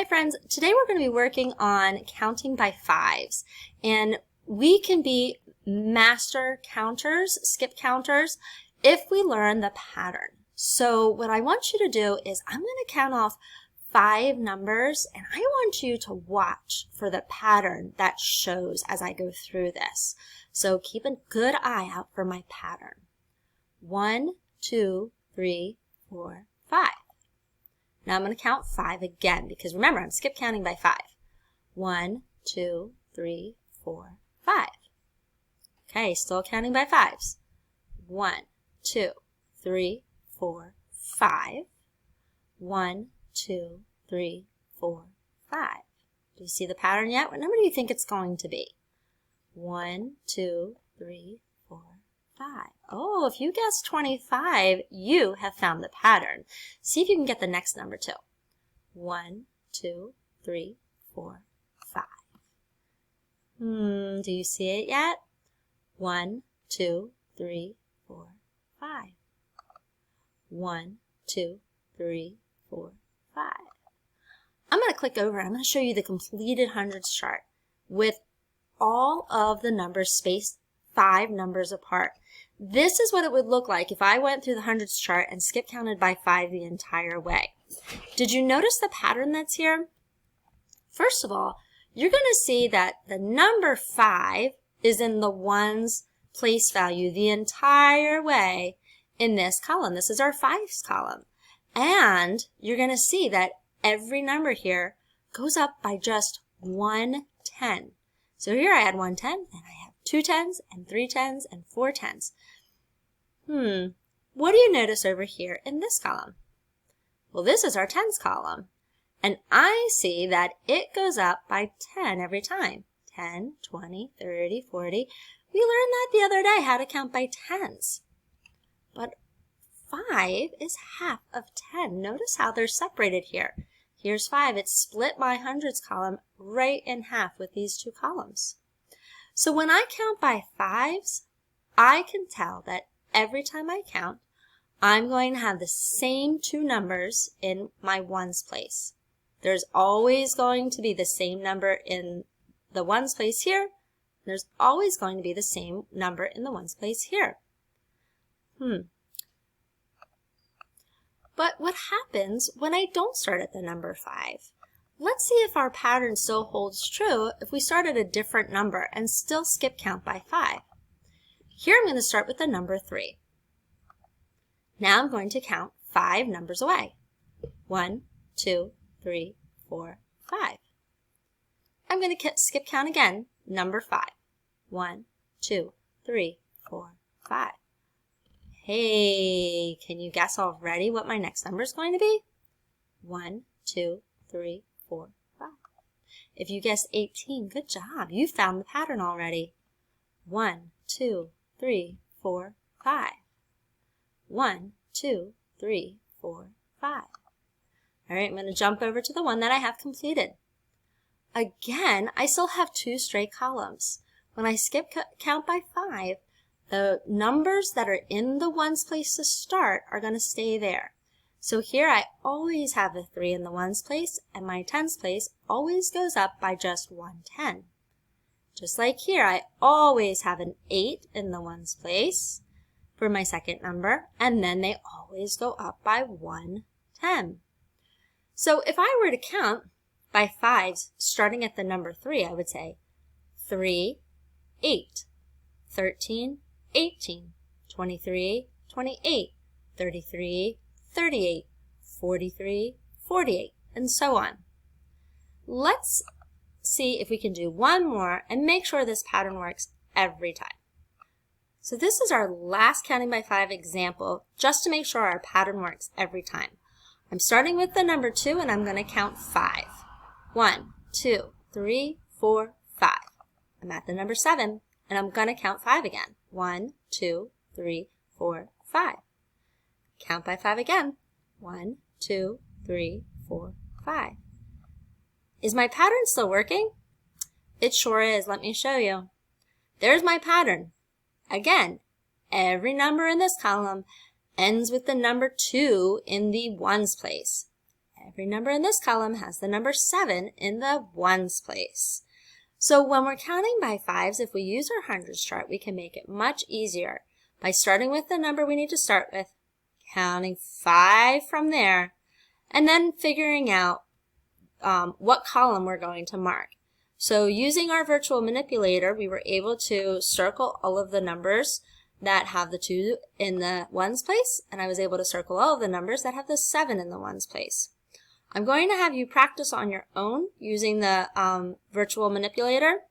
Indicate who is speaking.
Speaker 1: Hi friends, today we're going to be working on counting by fives, and we can be master counters, skip counters, if we learn the pattern. So what I want you to do is I'm going to count off 5 numbers, and I want you to watch for the pattern that shows as I go through this. So keep a good eye out for my pattern. 1, 2, 3, 4, 5. Now I'm going to count 5 again because remember, I'm skip counting by 5. 1, 2, 3, 4, 5. Okay, still counting by 5s. 1, 2, 3, 4, 5. 1, 2, 3, 4, 5. Do you see the pattern yet? What number do you think it's going to be? 1, 2, 3, 4, 5. Oh, if you guessed 25, you have found the pattern. See if you can get the next number too. 1, 2, 3, 4, 5. Do you see it yet? 1, 2, 3, 4, 5. 1, 2, 3, 4, 5. I'm going to click over and I'm going to show you the completed hundreds chart with all of the numbers spaced 5 numbers apart. This is what it would look like if I went through the hundreds chart and skip counted by 5 the entire way. Did you notice the pattern that's here? First of all, you're going to see that the number 5 is in the ones place value the entire way in this column. This is our 5s column. And you're going to see that every number here goes up by just 1 10. So here I had 1 10, and I have 2 10s, and 3 10s, and 4 10s. What do you notice over here in this column? Well, this is our tens column, and I see that it goes up by 10 every time. 10, 20, 30, 40. We learned that the other day, how to count by tens. But 5 is half of 10. Notice how they're separated here. Here's 5. It's split my hundreds column right in half with these 2 columns. So when I count by 5s, I can tell that every time I count, I'm going to have the same 2 numbers in my ones place. There's always going to be the same number in the ones place here. There's always going to be the same number in the ones place here. But what happens when I don't start at the number 5? Let's see if our pattern still holds true if we start at a different number and still skip count by 5. Here I'm going to start with the number 3. Now I'm going to count 5 numbers away. 1, 2, 3, 4, 5. I'm going to skip count again, number 5. 1, 2, 3, 4, 5. Hey, can you guess already what my next number is going to be? 1, 2, 3, 4, 5. If you guessed 18, good job. You found the pattern already. 1, 2, 3, 4, 5. 1, 2, 3, 4, 5. All right, I'm going to jump over to the one that I have completed. Again, I still have 2 straight columns. When I skip count by 5, the numbers that are in the ones place to start are going to stay there. So here I always have a 3 in the ones place, and my tens place always goes up by just 1 10. Just like here, I always have an 8 in the ones place for my second number, and then they always go up by 1 10. So if I were to count by 5s starting at the number 3, I would say 3, 8, 13, 18, 23, 28, 33, 38, 43, 48, and so on. Let's see if we can do one more and make sure this pattern works every time. So this is our last counting by 5 example, just to make sure our pattern works every time. I'm starting with the number 2, and I'm going to count 5. 1, 2, 3, 4, 5. I'm at the number 7, and I'm going to count 5 again. 1, 2, 3, 4, 5. Count by 5 again. 1, 2, 3, 4, 5. Is my pattern still working? It sure is. Let me show you. There's my pattern. Again, every number in this column ends with the number 2 in the ones place. Every number in this column has the number 7 in the ones place. So when we're counting by fives, if we use our hundreds chart, we can make it much easier by starting with the number we need to start with, counting 5 from there, and then figuring out what column we're going to mark. So using our virtual manipulator, we were able to circle all of the numbers that have the 2 in the ones place, and I was able to circle all of the numbers that have the 7 in the ones place. I'm going to have you practice on your own using the virtual manipulator.